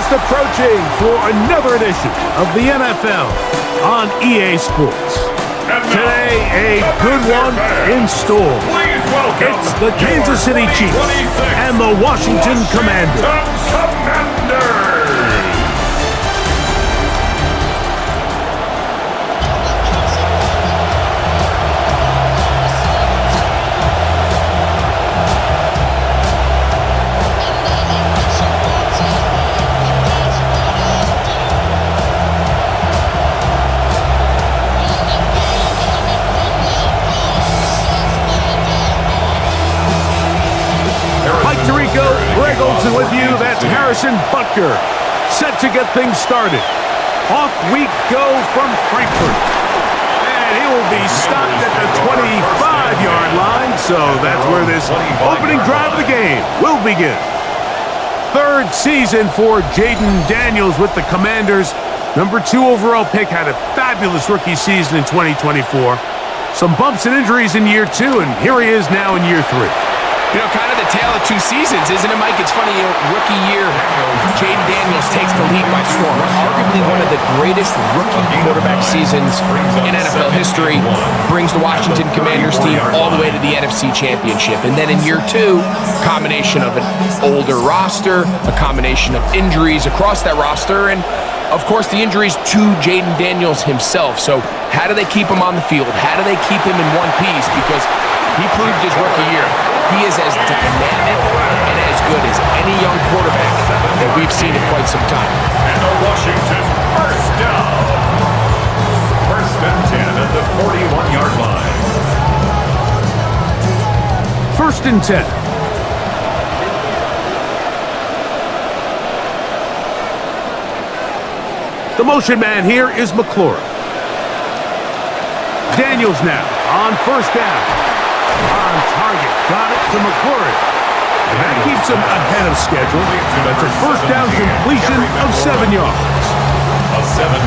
fast approaching for another edition of the NFL on EA Sports. Today, a good one in store. It's the Kansas City Chiefs and the Washington Commanders. With you, that's Harrison Butker, set to get things started. Off we go from Frankfurt. And he will be stopped at the 25-yard line, so that's where this opening drive of the game will begin. Third season for Jaden Daniels with the Commanders. Number 2 overall pick, had a fabulous rookie season in 2024. Some bumps and injuries in year 2, and here he is now in year 3. You know, kind of the tale of two seasons, isn't it, Mike? It's funny, rookie year, Jaden Daniels takes the league by storm. Arguably one of the greatest rookie quarterback seasons in NFL history. Brings the Washington Commanders team all the way to the NFC Championship. And then in year 2, combination of an older roster, a combination of injuries across that roster, and of course, the injuries to Jaden Daniels himself. So how do they keep him on the field? How do they keep him in one piece? Because he proved his rookie year. He is as dynamic and as good as any young quarterback that we've seen in quite some time. And the Washington first down. First and 10 at the 41-yard line. First and 10. The motion man here is McLaurin. Daniels now on first down. On target, got it to McLaurin. And that keeps him ahead of schedule. That's a first down completion of 7 yards.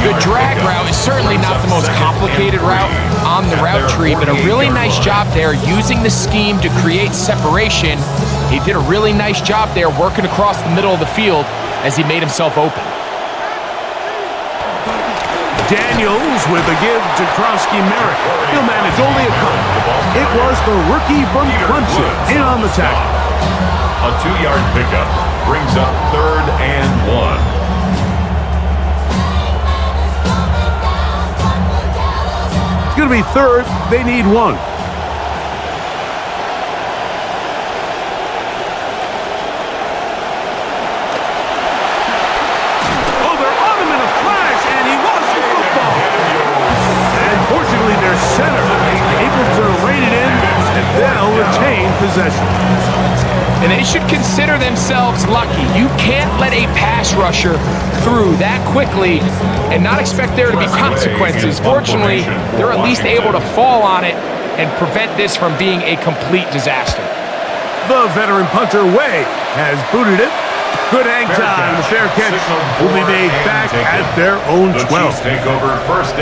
The drag route is certainly not the most complicated route on the route tree, but a really nice job there using the scheme to create separation. He did a really nice job there working across the middle of the field as he made himself open. Daniels with a give to Krosky-Merrick. He'll manage only a couple. It was the rookie from Clemson in on the tackle. A 2-yard pickup brings up 3rd and 1. It's going to be 3rd. They need 1. Possession. And they should consider themselves lucky. You can't let a pass rusher through that quickly and not expect there to be consequences. Fortunately, they're at least able to fall on it and prevent this from being a complete disaster. The veteran punter Way has booted it. Good hang time. The fair catch will be made back at their own 12.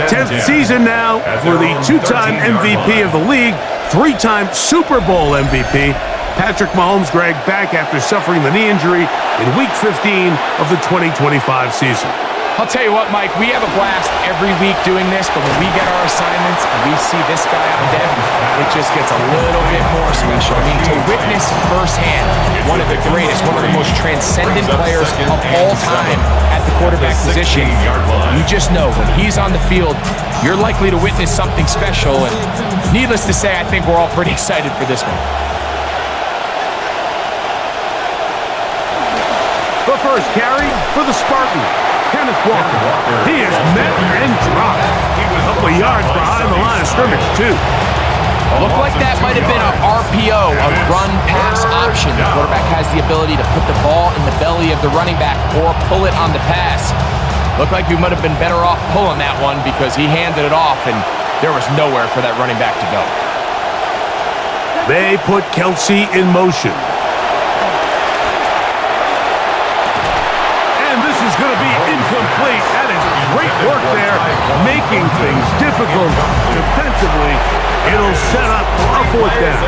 10th season now for the 2-time MVP of the league, 3-time Super Bowl MVP. Patrick Mahomes dragged back after suffering the knee injury in Week 15 of the 2025 season. I'll tell you what, Mike, we have a blast every week doing this, but when we get our assignments and we see this guy on deck, it just gets a little bit more special. I mean, to witness firsthand one of the greatest, one of the most transcendent players of all time at the quarterback position, you just know when he's on the field, you're likely to witness something special. And needless to say, I think we're all pretty excited for this one. The first carry for the Spartan, Kenneth Walker. He is met and dropped. A couple of yards behind the line of scrimmage, too. Looked like that might have been an RPO, a run-pass option. The quarterback has the ability to put the ball in the belly of the running back or pull it on the pass. Looked like we might have been better off pulling that one because he handed it off and there was nowhere for that running back to go. They put Kelsey in motion. Is going to be incomplete. That is great work there, making things difficult defensively. It'll set up a 4th down.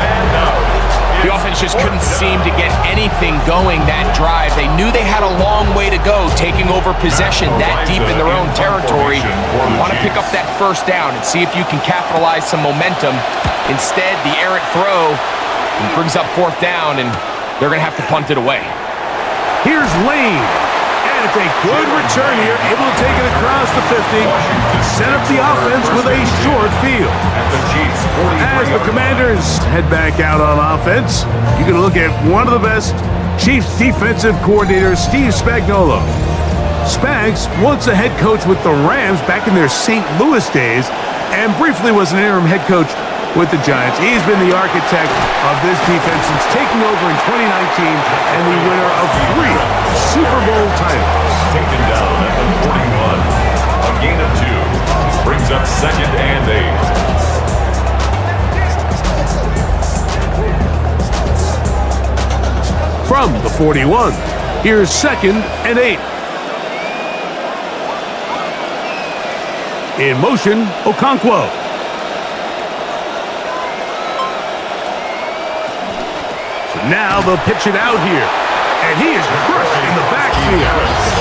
The offense just couldn't seem to get anything going that drive. They knew they had a long way to go, taking over possession that deep in their own territory. You want to pick up that first down and see if you can capitalize some momentum. Instead, the errant throw brings up fourth down, and they're going to have to punt it away. Here's Lane. And it's a good return here, able to take it across the 50 to set up the offense with a short field. As the Commanders head back out on offense, you can look at one of the best Chiefs defensive coordinators, Steve Spagnuolo. Spags, once a head coach with the Rams back in their St. Louis days, and briefly was an interim head coach with the Giants. He's been the architect of this defense since taking over in 2019 and the winner of 3 Super Bowl titles. Taken down at the 41. A gain of 2. Brings up 2nd and 8. From the 41, here's 2nd and 8. In motion, Okonkwo. Now they'll pitch it out here. And he is crushed in the backfield.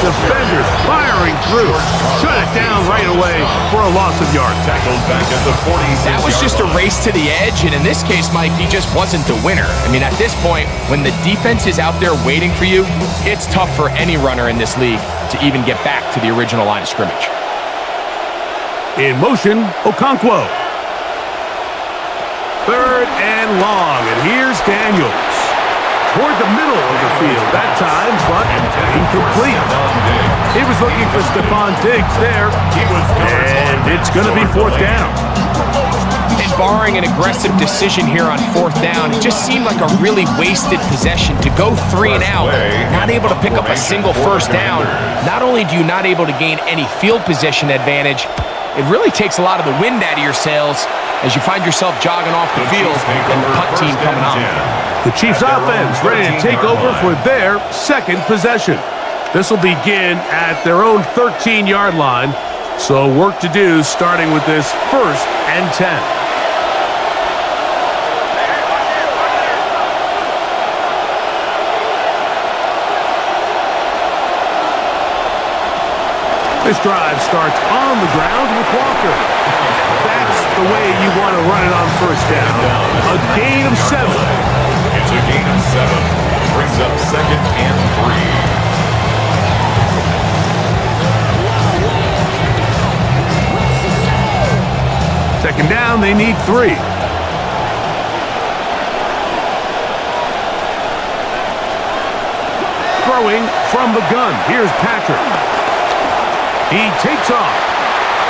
Defenders firing through. Shut it down right away for a loss of yards. Tackled back at the 40. That was just a race to the edge, and in this case, Mike, he just wasn't the winner. I mean, at this point, when the defense is out there waiting for you, it's tough for any runner in this league to even get back to the original line of scrimmage. In motion, Okonkwo. 3rd and long, and here's Daniels. Toward the middle of the field that time, but incomplete. He was looking for Stephon Diggs there, and it's going to be 4th down. And barring an aggressive decision here on 4th down, it just seemed like a really wasted possession to go 3 and out, not able to pick up a single first down. Not only do you not able to gain any field position advantage, it really takes a lot of the wind out of your sails as you find yourself jogging off the field and the punt team coming on. The Chiefs offense ready to take over for their 2nd possession. This will begin at their own 13-yard line, so work to do starting with this 1st and 10. This drive starts on the ground with Walker. That's the way you want to run it on 1st down. A gain of 7. It's a gain of 7. Brings up 2nd and 3. 2nd down, they need 3. Throwing from the gun. Here's Patrick. He takes off.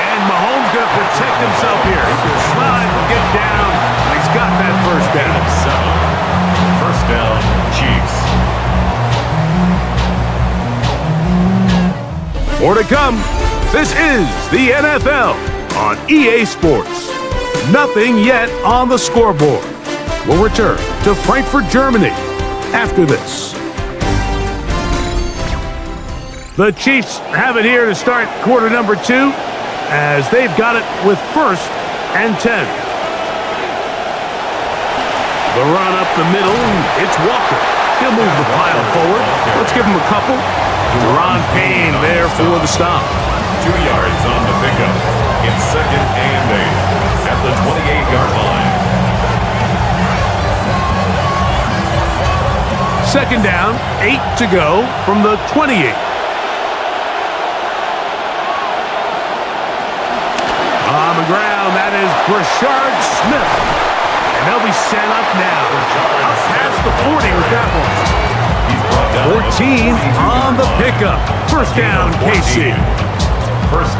And Mahomes going to protect himself here. He's going to slide, get down. He's got that 1st down. 7. 1st down, Chiefs. More to come. This is the NFL on EA Sports. Nothing yet on the scoreboard. We'll return to Frankfurt, Germany after this. The Chiefs have it here to start quarter number 2 as they've got it with 1st and 10. The run up the middle, it's Walker. He'll move the pile forward. Let's give him a couple. Ron Payne there for the stop. 2 yards on the pickup. It's 2nd and 8 at the 28-yard line. 2nd down, 8 to go from the 28. On the ground, that is Brashard Smith. And they'll be set up now. Up past the 40 with that one. 14 on the pickup. 1st down, KC.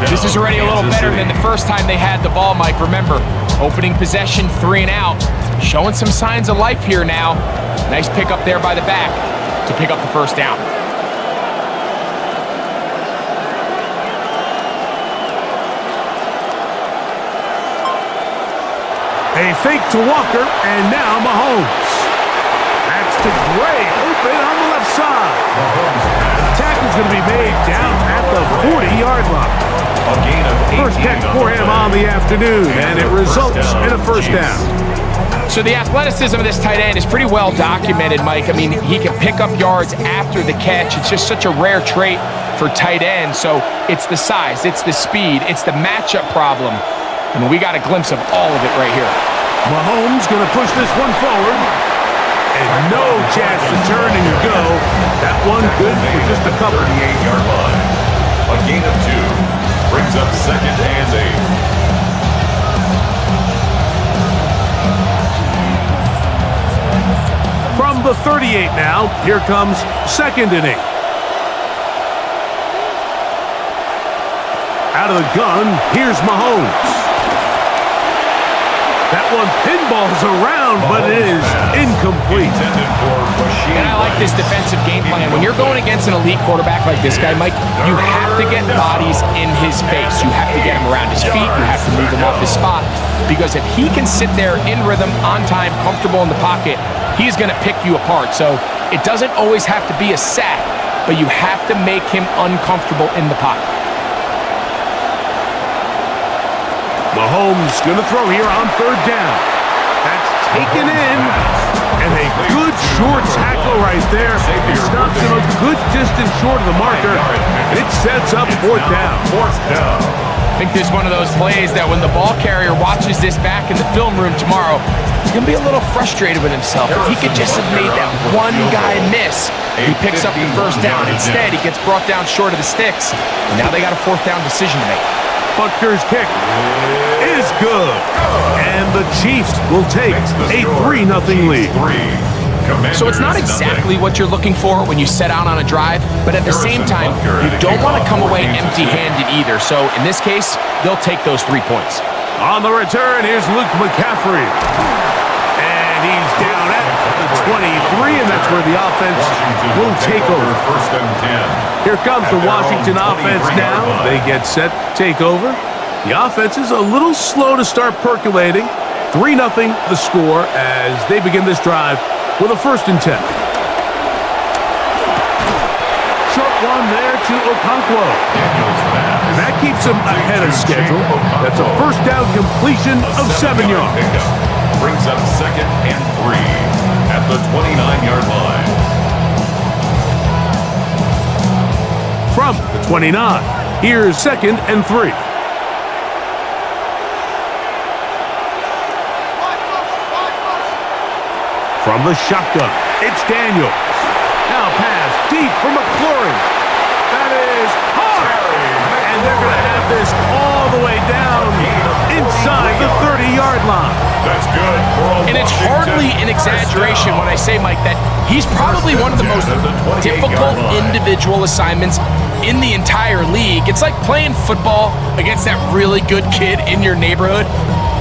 This is already a little better than the first time they had the ball, Mike. Remember, opening possession, 3 and out. Showing some signs of life here now. Nice pickup there by the back to pick up the 1st down. A fake to Walker, and now Mahomes. That's to Gray, open on the left side. The tackle's going to be made down at the 40-yard line. A gain of 18 First catch for him on the afternoon, and it results in a 1st down. So the athleticism of this tight end is pretty well documented, Mike. I mean, he can pick up yards after the catch. It's just such a rare trait for tight ends. So it's the size, it's the speed, it's the matchup problem. I mean, we got a glimpse of all of it right here. Mahomes going to push this one forward. And no chance to turn and go. That one good for just a couple. 38-yard line. A gain of 2 brings up 2nd and 8. From the 38 now, here comes 2nd and 8. Out of the gun, here's Mahomes. That one pinballs around, but it is incomplete. And I like this defensive game plan. When you're going against an elite quarterback like this guy, Mike, you have to get bodies in his face. You have to get him around his feet. You have to move him off his spot. Because if he can sit there in rhythm, on time, comfortable in the pocket, he's going to pick you apart. So it doesn't always have to be a sack, but you have to make him uncomfortable in the pocket. Mahomes going to throw here on 3rd down. That's taken in. And a good short tackle right there. It stops him a good distance short of the marker. And it sets up 4th down. I think this is one of those plays that when the ball carrier watches this back in the film room tomorrow, he's going to be a little frustrated with himself. If he could just have made that one guy miss, he picks up the 1st down. Instead, he gets brought down short of the sticks. And now they got a 4th down decision to make. Butker's kick is good. And the Chiefs will take a 3-0 lead. So it's not exactly what you're looking for when you set out on a drive, but at the same time, you don't want to come away empty-handed either. So in this case, they'll take those 3 points. On the return, here's Luke McCaffrey. And he's down at the 23, and that's where the offense will take over. Here comes the Washington offense now. They get set, take over. The offense is a little slow to start percolating. 3-0 the score as they begin this drive with a 1st and 10. Short one there to Okonkwo. And that keeps him ahead of schedule. That's a 1st down completion of 7 yards. Brings up 2nd and 3 at the 29-yard line. From the 29, here's 2nd and 3. From the shotgun, it's Daniels. Now pass deep for McLaurin. That is hard. And they're going to have this all the way down inside the 30-yard line. That's good. And it's hardly an exaggeration when I say, Mike, that he's probably one of the most difficult individual assignments in the entire league. It's like playing football against that really good kid in your neighborhood.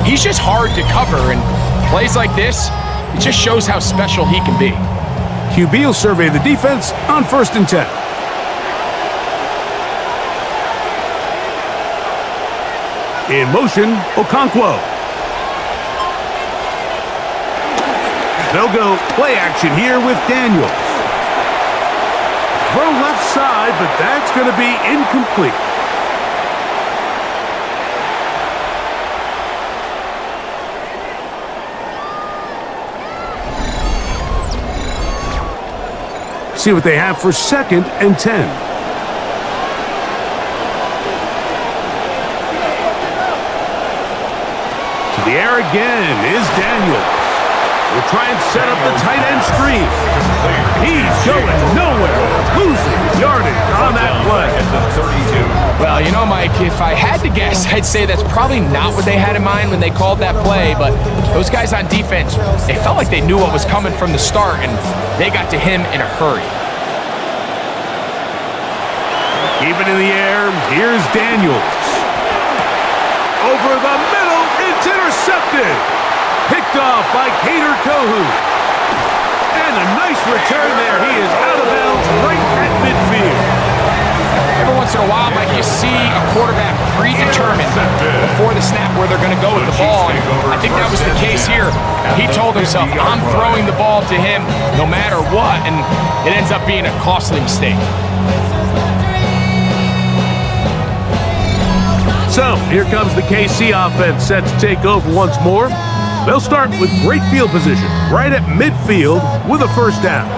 He's just hard to cover, and plays like this, it just shows how special he can be. QB will survey the defense on 1st and 10. In motion, Okonkwo. They'll go play action here with Daniels. Throw left side, but that's going to be incomplete. See what they have for 2nd and 10. To the air again is Daniels. We'll try and set up the tight end screen. He's going nowhere. Losing yardage on that play. Well, you know, Mike, if I had to guess, I'd say that's probably not what they had in mind when they called that play, but those guys on defense, they felt like they knew what was coming from the start, and they got to him in a hurry. Keep it in the air. Here's Daniels. Over the middle. It's intercepted. Picked off by Kader Kohu. And a nice return there. He is out of bounds right at midfield. Every once in a while, Mike, you see a quarterback predetermined before the snap where they're going to go with the ball. And I think that was the case here. He told himself, I'm throwing the ball to him no matter what. And it ends up being a costly mistake. So, here comes the KC offense set to take over once more. They'll start with great field position right at midfield with a first down.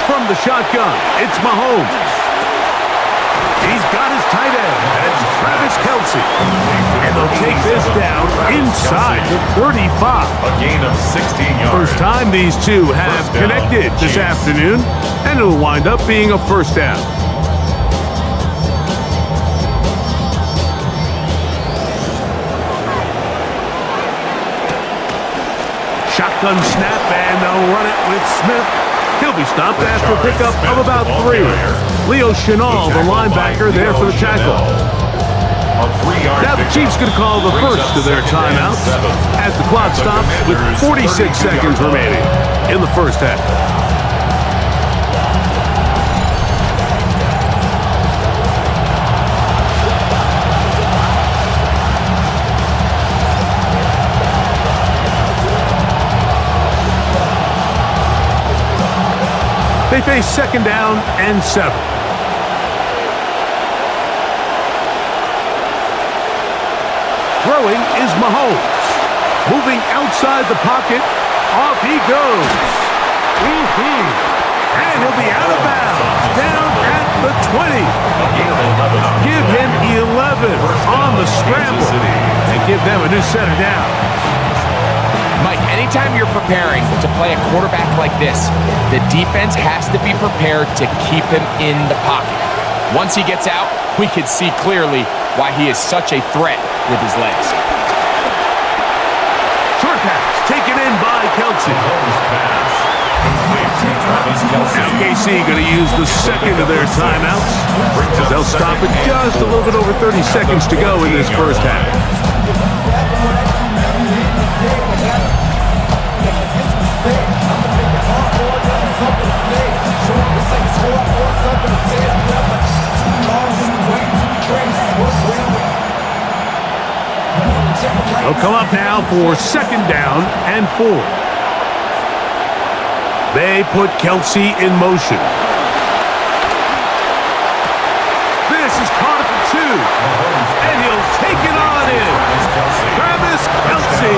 From the shotgun, it's Mahomes. He's got his tight end. That's Travis Kelce. And they'll take this down inside the 35. A gain of 16 yards. First time these two have connected this afternoon, and it'll wind up being a first down. Shotgun snap, and they'll run it with Smith. He'll be stopped after a pickup of about 3. Leo Chenal, the linebacker, there for the tackle. Now the Chiefs going to call the first of their timeouts as the clock stops with 46 seconds remaining in the first half. They face second down and 7. Throwing is Mahomes. Moving outside the pocket. Off he goes. And he'll be out of bounds. Down at the 20. Give him 11 on the scramble. And give them a new set of downs. Mike, anytime you're preparing to play a quarterback like this, the defense has to be prepared to keep him in the pocket. Once he gets out, we can see clearly why he is such a threat with his legs. Short pass taken in by Kelce. Now KC going to use the second of their timeouts. They'll stop it just a little bit over 30 seconds to go in this first half. They'll come up now for second down and 4. They put Kelce in motion. This is caught at the 2. And he'll take it on in. Travis Kelce.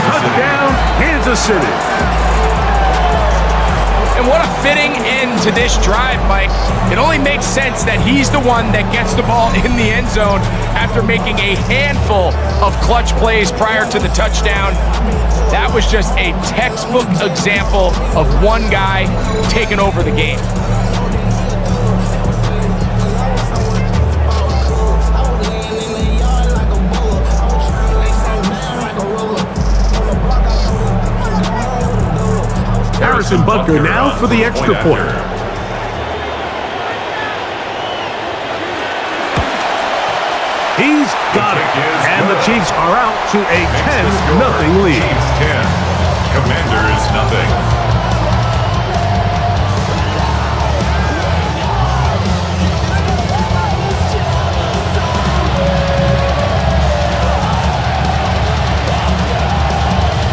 Touchdown, Kansas City. And what a fitting end to this drive, Mike. It only makes sense that he's the one that gets the ball in the end zone after making a handful of clutch plays prior to the touchdown. That was just a textbook example of one guy taking over the game. Harrison Butker now for the extra point. He's got it. And the Chiefs are out to a 10-0 lead. Chiefs 10, Commanders nothing.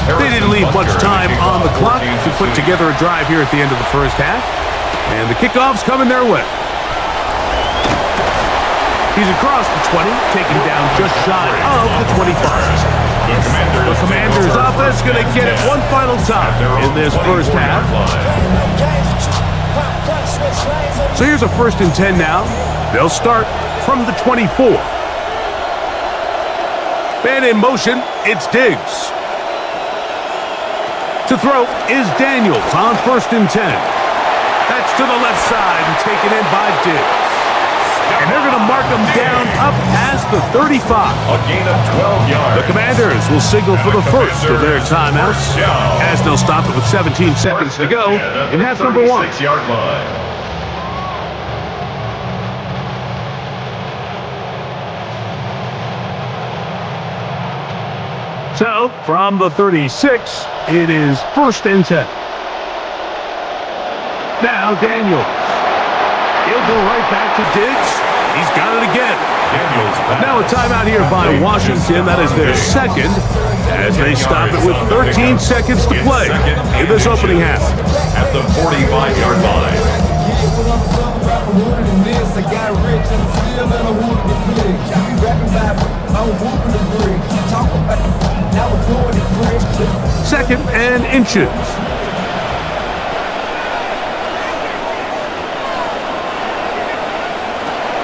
They didn't leave much time on the clock to put together a drive here at the end of the first half. And the kickoff's coming their way. He's across the 20, taken down just shy of the 25. The Commanders' offense going to get it one final time in this first half. So here's a 1st and 10 now. They'll start from the 24. Man in motion, it's Diggs. To throw is Daniels on 1st and 10. That's to the left side and taken in by Diggs. And they're going to mark him down up past the 35. A gain of 12 yards. The Commanders will signal for the first of their timeouts as they'll stop it with 17 seconds to go in half number 1. 36-yard line. So, from the 36, it is 1st and 10. Now Daniels. He'll go right back to Diggs. He's got it again. Now a timeout here by Washington. That is their second as they stop it with 13 seconds to play in this opening half. At the 45-yard line. 2nd and inches.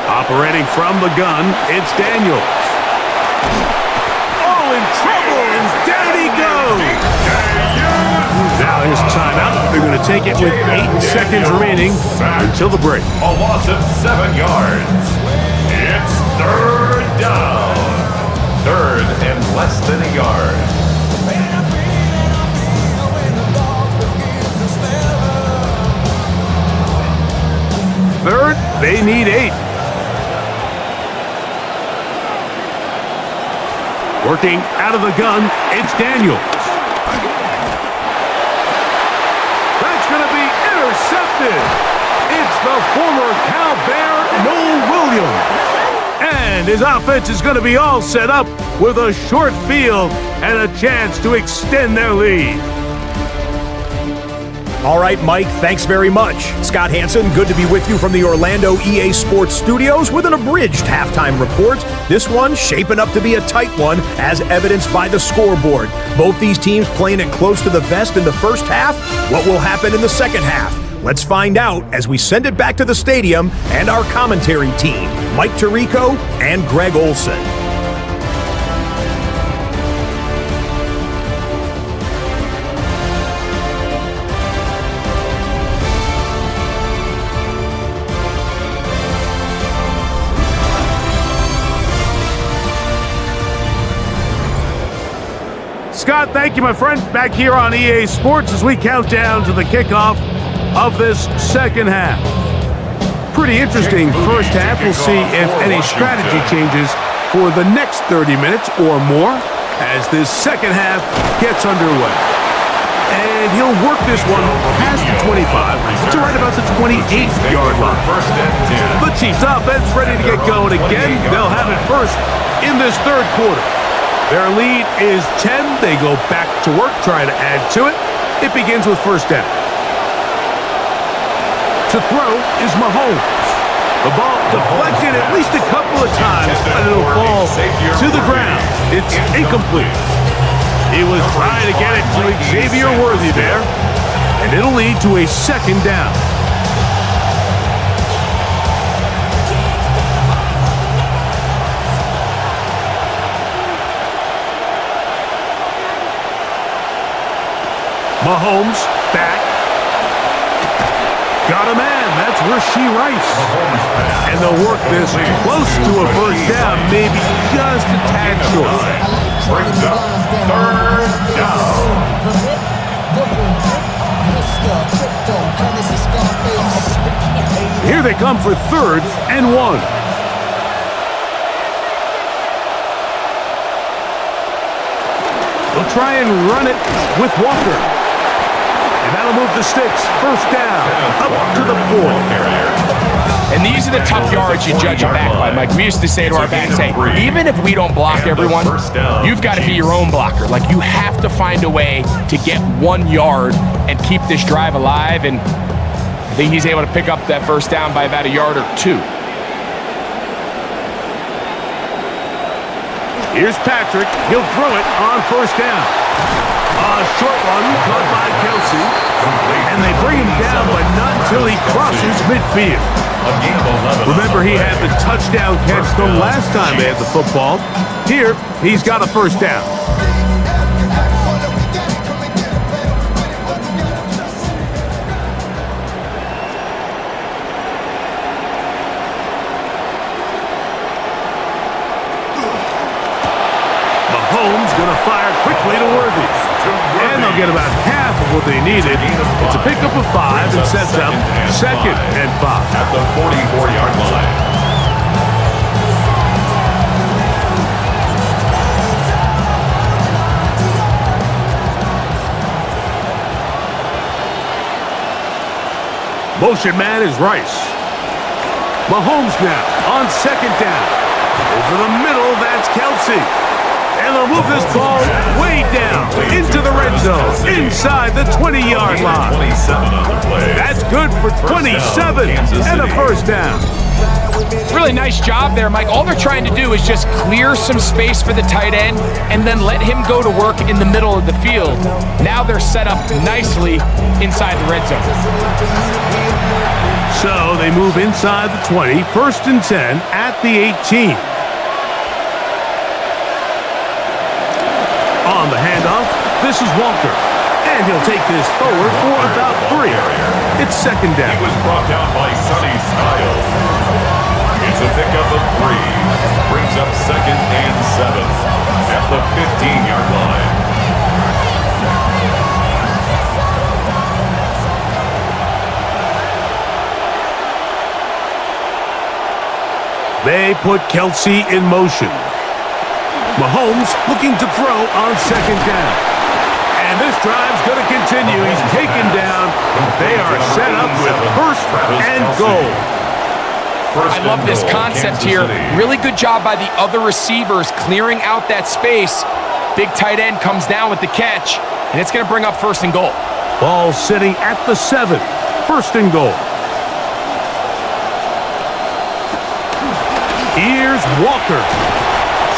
Operating from the gun, it's Daniels. Oh, in trouble, and down he goes. Now his timeout. They're going to take it with 8 seconds remaining until the break. A loss of 7 yards. It's 3rd down. 3rd and less than a yard. 3rd, they need 8. Working out of the gun, it's Daniels. That's going to be intercepted. It's the former Cal Bear, Noel Williams. And his offense is going to be all set up with a short field and a chance to extend their lead. All right, Mike, thanks very much. Scott Hansen, good to be with you from the Orlando EA Sports Studios with an abridged halftime report. This one shaping up to be a tight one, as evidenced by the scoreboard. Both these teams playing it close to the vest in the first half. What will happen in the second half? Let's find out as we send it back to the stadium and our commentary team, Mike Tirico and Greg Olson. Scott, thank you, my friend. Back here on EA Sports as we count down to the kickoff of this second half. Pretty interesting first half. We'll see if any strategy changes for the next 30 minutes or more as this second half gets underway. And he'll work this one past the 25 to right about the 28-yard line. The Chiefs offense ready to get going again. They'll have it first in this third quarter. Their lead is 10. They go back to work, trying to add to it. It begins with first down. To throw is Mahomes. The ball deflected at least a couple of times, but it'll fall to the ground. It's incomplete. He was trying to get it to Xavier Worthy there, and it'll lead to a second down. Mahomes back. Got a man. That's Rashee Rice. And they'll work this close to a first down, maybe just a tad short. Brings up 3rd down. Here they come for 3rd and 1. They'll try and run it with Walker. And that'll move the sticks. First down, up to the 4. And these are the tough yards you judge it back by, Mike. We used to say to our backs, hey, even if we don't block everyone, you've got to be your own blocker. Like, you have to find a way to get 1 yard and keep this drive alive. And I think he's able to pick up that first down by about a yard or 2. Here's Patrick. He'll throw it on first down. A short one caught by Kelsey. And they bring him down, but not until he crosses midfield. Remember, he had the touchdown catch the last time they had the football. Here, he's got a first down. Mahomes going to fire quickly to Worthy. And they'll get about half of what they needed. It's a pickup of 5 and sets up 2nd and 5. At the 44-yard line. Motion man is Rice. Mahomes now on 2nd down. Over the middle, that's Kelsey. And they'll move this ball way down into the red zone, inside the 20-yard line. That's good for 27 and a first down. Really nice job there, Mike. All they're trying to do is just clear some space for the tight end and then let him go to work in the middle of the field. Now they're set up nicely inside the red zone. So they move inside the 20, 1st and 10 at the 18. On the handoff, this is Walker. And he'll take this forward for about 3. It's 2nd down. He was brought down by Sonny Styles. It's a pickup of 3. Brings up 2nd and 7 at the 15-yard line. They put Kelsey in motion. Mahomes looking to throw on 2nd down. And this drive's going to continue. He's taken down. They are set up with 1st and goal. I love this concept here. Really good job by the other receivers clearing out that space. Big tight end comes down with the catch, and it's going to bring up 1st and goal. Ball sitting at the 7, 1st and goal. Here's Walker.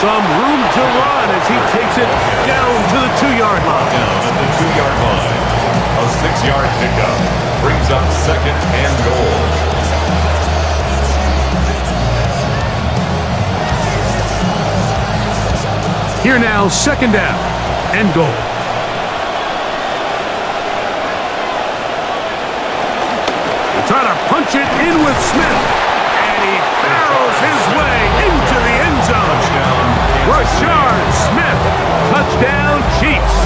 Some room to run as he takes it down to the 2-yard line. Down at the 2-yard line. A 6-yard pickup brings up 2nd and goal. Here now, 2nd down and goal. They try to punch it in with Smith. And he barrels his way into the end zone. Rashard Smith, touchdown Chiefs.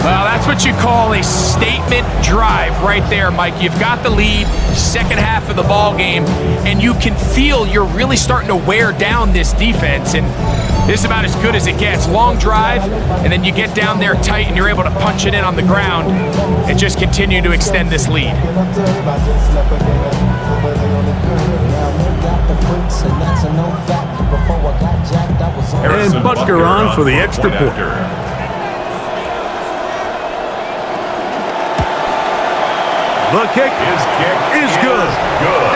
Well, that's what you call a statement drive right there, Mike. You've got the lead, 2nd half of the ball game, and you can feel you're really starting to wear down this defense, and this is about as good as it gets. Long drive, and then you get down there tight, and you're able to punch it in on the ground and just continue to extend this lead. And Butker on for the extra point. The kick is good.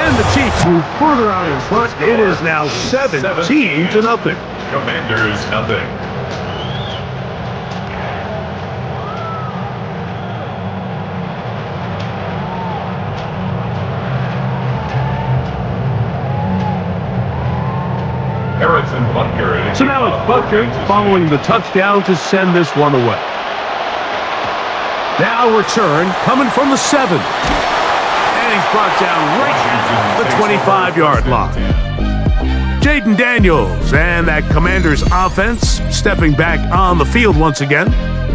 And the Chiefs move further out in front. It is now 17-0. Commanders, nothing. So now it's Butker following the touchdown to send this one away. Now return coming from the 7. And he's brought down right at the 25-yard line. Jaden Daniels and that Commanders offense stepping back on the field once again.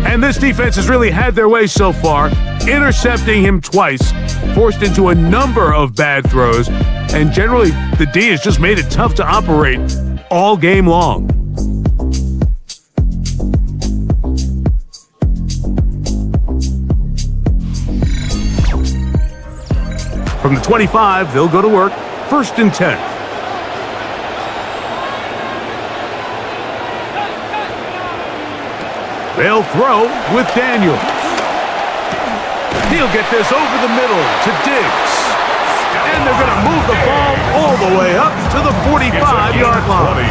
And this defense has really had their way so far, intercepting him twice, forced into a number of bad throws, and generally the D has just made it tough to operate all game long. From the 25, they'll go to work, 1st and 10. They'll throw with Daniels. He'll get this over the middle to Diggs. And they're going to move the ball all the way up to the 45-yard line.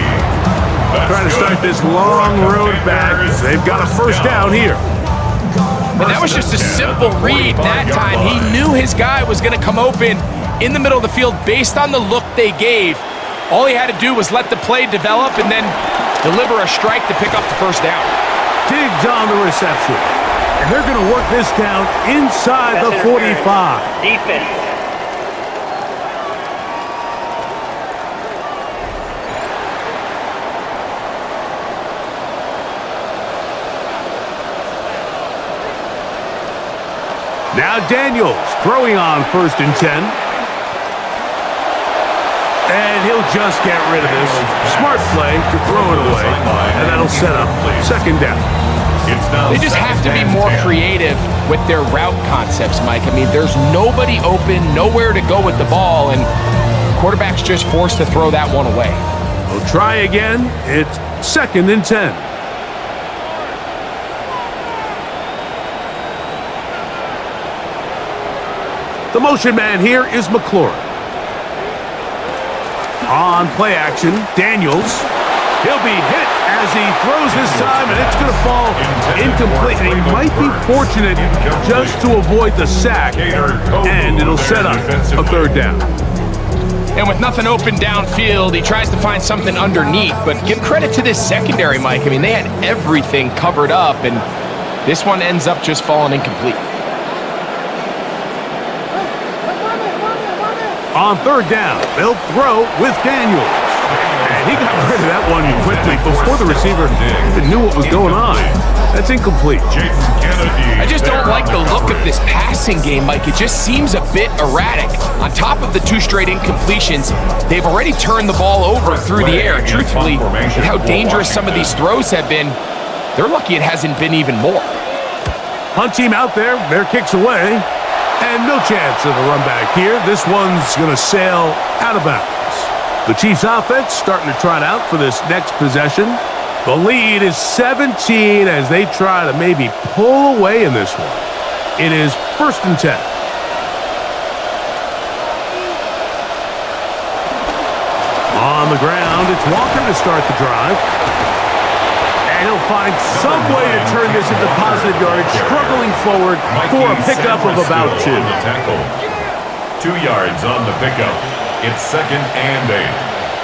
Trying to start this long road back. They've got a 1st down here. And that was just a simple read that time. He knew his guy was going to come open in the middle of the field based on the look they gave. All he had to do was let the play develop and then deliver a strike to pick up the 1st down. Diggs on the reception. And they're going to work this down inside the 45. Defense. Now Daniels throwing on 1st and 10. And he'll just get rid of this. Smart play to throw it away. And that'll set up 2nd down. They just have to be more creative with their route concepts, Mike. I mean, there's nobody open, nowhere to go with the ball, and quarterback's just forced to throw that one away. We'll try again. It's 2nd and 10. The motion man here is McLaurin. On play action, Daniels. He'll be hit as he throws this time, and it's going to fall incomplete. And he might be fortunate just to avoid the sack, and it'll set up a third down. And with nothing open downfield, he tries to find something underneath. But give credit to this secondary, Mike. I mean, they had everything covered up, and this one ends up just falling incomplete. On third down, they'll throw with Daniels. And he got rid of that one quickly before the receiver even knew what was going on. That's incomplete. I just don't like the look of this passing game, Mike. It just seems a bit erratic. On top of the 2 straight incompletions, they've already turned the ball over through the air. Truthfully, with how dangerous some of these throws have been, they're lucky it hasn't been even more. Punt team out there, their kicks away. And no chance of a run back here. This one's going to sail out of bounds. The Chiefs offense starting to trot out for this next possession. The lead is 17 as they try to maybe pull away in this one. It is 1st and 10. On the ground, it's Walker to start the drive. And he'll find some way to turn this into positive yardage, struggling forward for a pickup of about 2. 2 yards on the pickup. It's 2nd and 8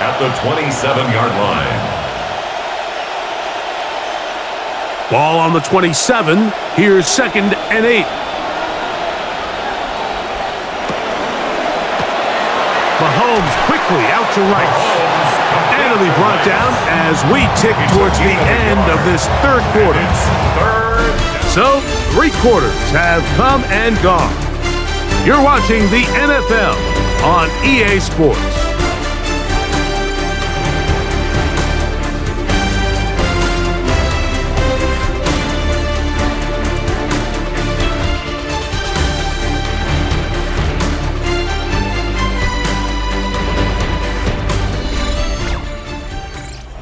at the 27-yard line. Ball on the 27. Here's 2nd and 8. Mahomes quickly out to right. And it'll be brought down as we tick towards the end of this third quarter. So, 3 quarters have come and gone. You're watching the NFL on EA Sports.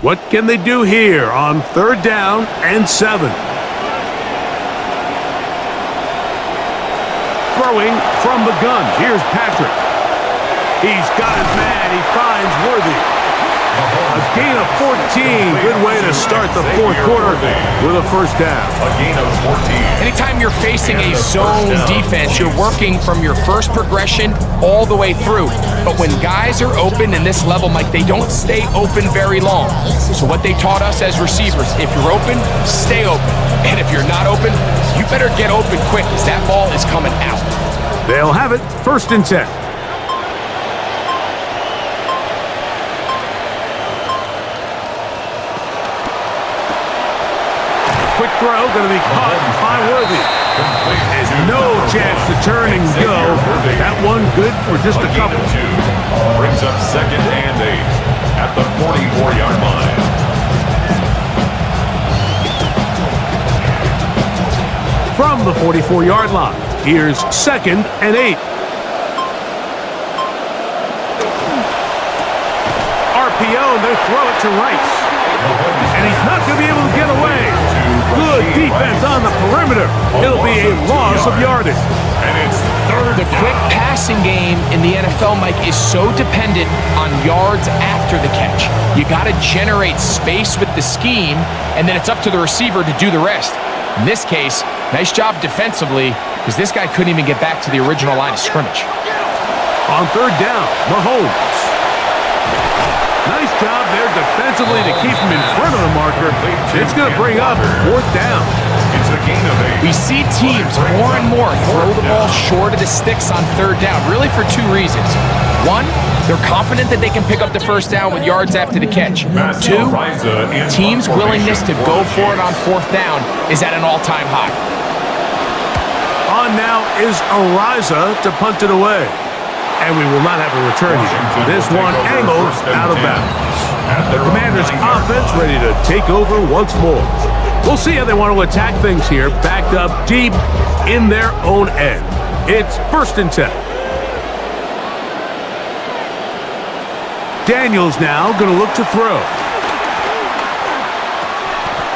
What can they do here on 3rd down and 7? Throwing from the gun. Here's Patrick. He's got his man. He finds Worthy. A gain of 14. Good way to start the 4th quarter with a 1st down. A gain of 14. Anytime you're facing a zone defense, you're working from your first progression all the way through. But when guys are open in this level, Mike, they don't stay open very long. So what they taught us as receivers, if you're open, stay open. And if you're not open, you better get open quick because that ball is coming out. They'll have it 1st and 10. Quick throw, going to be caught by Worthy. And no chance to turn and go. That one good for just a couple. Brings up 2nd and 8 at the 44-yard line. From the 44-yard line, here's 2nd and 8. RPO, and they throw it to Rice. And he's not going to be able to get away. Good defense on the perimeter. It'll be a loss of yardage. And it's 3rd The quick passing game in the NFL, Mike, is so dependent on yards after the catch. You got to generate space with the scheme, and then it's up to the receiver to do the rest. In this case, nice job defensively, because this guy couldn't even get back to the original line of scrimmage. On 3rd down, Mahomes. Nice job there defensively to keep him in front of the marker. It's going to bring up 4th down. It's a gain of 8. We see teams more and more throw the ball short of the sticks on 3rd down, really for 2 reasons. 1, they're confident that they can pick up the 1st down with yards after the catch. 2, teams' willingness to go for it on 4th down is at an all-time high. On now is Ariza to punt it away. And we will not have a return here. This one angled out of bounds. The Commanders' offense ready to take over once more. We'll see how they want to attack things here, backed up deep in their own end. It's 1st and 10. Daniels now going to look to throw.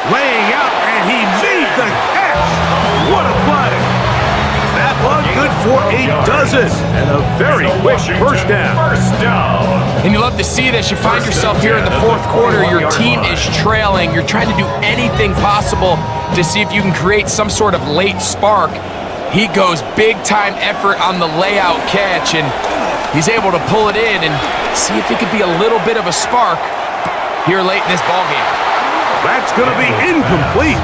Laying out, and he made the catch. What a play. That one good for a dozen and a very quick first down. And you love to see this. You find yourself here in the fourth quarter. Your team is trailing. You're trying to do anything possible to see if you can create some sort of late spark. He goes big-time effort on the layout catch, and he's able to pull it in and see if it could be a little bit of a spark here late in this ballgame. That's going to be incomplete.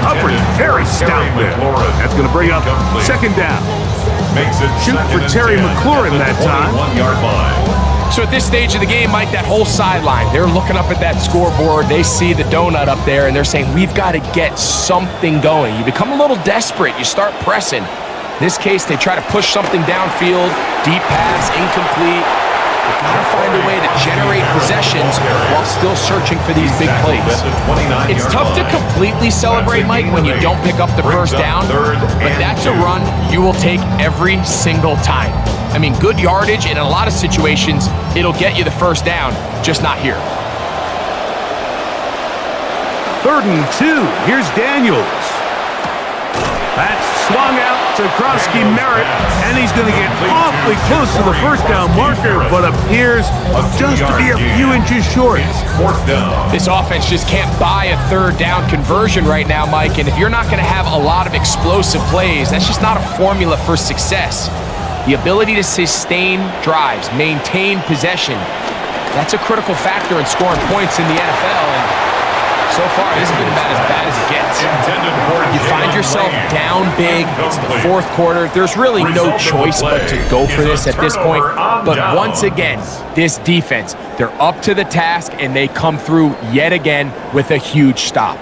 Coverage very stout there. That's going to bring up second down. Shoot for Terry McLaurin that time. So at this stage of the game, Mike, that whole sideline, they're looking up at that scoreboard. They see the donut up there, and they're saying, we've got to get something going. You become a little desperate. You start pressing. In this case, they try to push something downfield. Deep pass, incomplete. They got to find a way to generate possessions while still searching for these big plays. It's tough to completely celebrate, Mike, when you don't pick up the first down, but that's a run you will take every single time. I mean, good yardage, and in a lot of situations, it'll get you the first down, just not here. 3rd and 2. Here's Daniels. That's swung out to Krosky Merritt, and he's going to get awfully close to the first down marker, but appears just to be a few inches short. This offense just can't buy a 3rd down conversion right now, Mike, and if you're not going to have a lot of explosive plays, that's just not a formula for success. The ability to sustain drives, maintain possession, that's a critical factor in scoring points in the NFL, and so far this has been about as bad as it gets. You find yourself down big, it's the 4th quarter, there's really no choice but to go for this at this point, but once again, this defense, they're up to the task, and they come through yet again with a huge stop.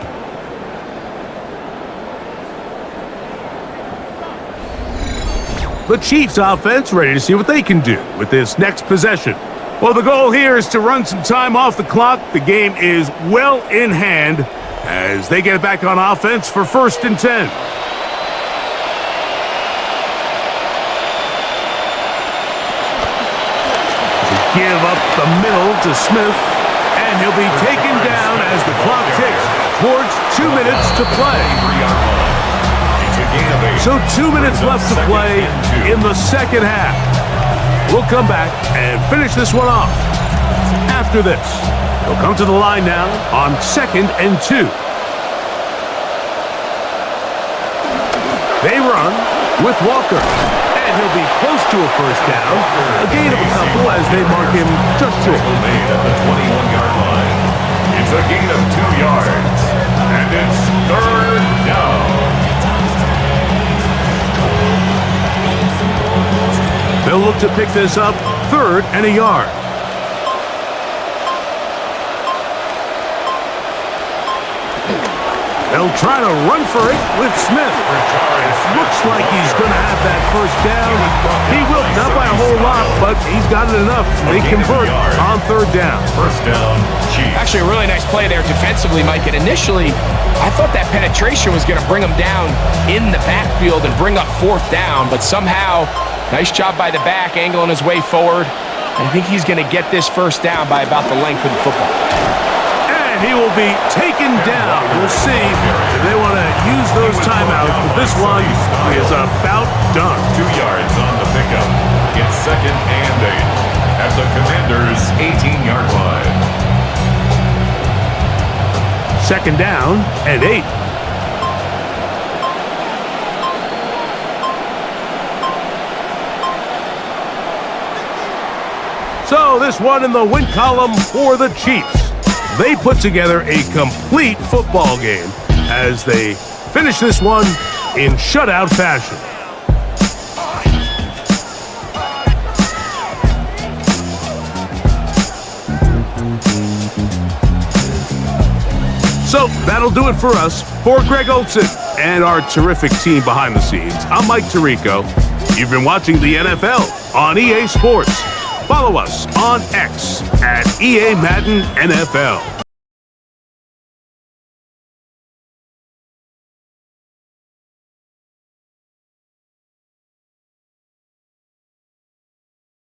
The Chiefs offense ready to see what they can do with this next possession. Well, the goal here is to run some time off the clock. The game is well in hand as they get it back on offense for 1st and 10. Give up the middle to Smith, and he'll be taken down as the clock ticks towards 2 minutes to play. So 2 minutes left to play in the second half. We'll come back and finish this one off. After this, he'll come to the line now on 2nd and 2. They run with Walker, and he'll be close to a first down. A gain of a couple as they mark him just short. At the 21-yard line. It's a gain of 2 yards, and it's 3rd down. They'll look to pick this up 3rd and a yard. They'll try to run for it with Smith. Looks like he's going to have that first down. He will, not by a whole lot, but he's got it enough. They convert on 3rd down. First down, Chiefs. Actually, a really nice play there defensively, Mike. And initially, I thought that penetration was going to bring him down in the backfield and bring up 4th down, but somehow, nice job by the back, angling his way forward. I think he's going to get this first down by about the length of the football. And he will be taken down. We'll see if they want to use those timeouts, but this one is about done. 2 yards on the pickup. It's 2nd and 8 at the Commanders' 18-yard line. 2nd down and 8. So this one in the win column for the Chiefs. They put together a complete football game as they finish this one in shutout fashion. So that'll do it for us. For Greg Olson and our terrific team behind the scenes, I'm Mike Tirico. You've been watching the NFL on EA Sports. Follow us on X at EA Madden NFL.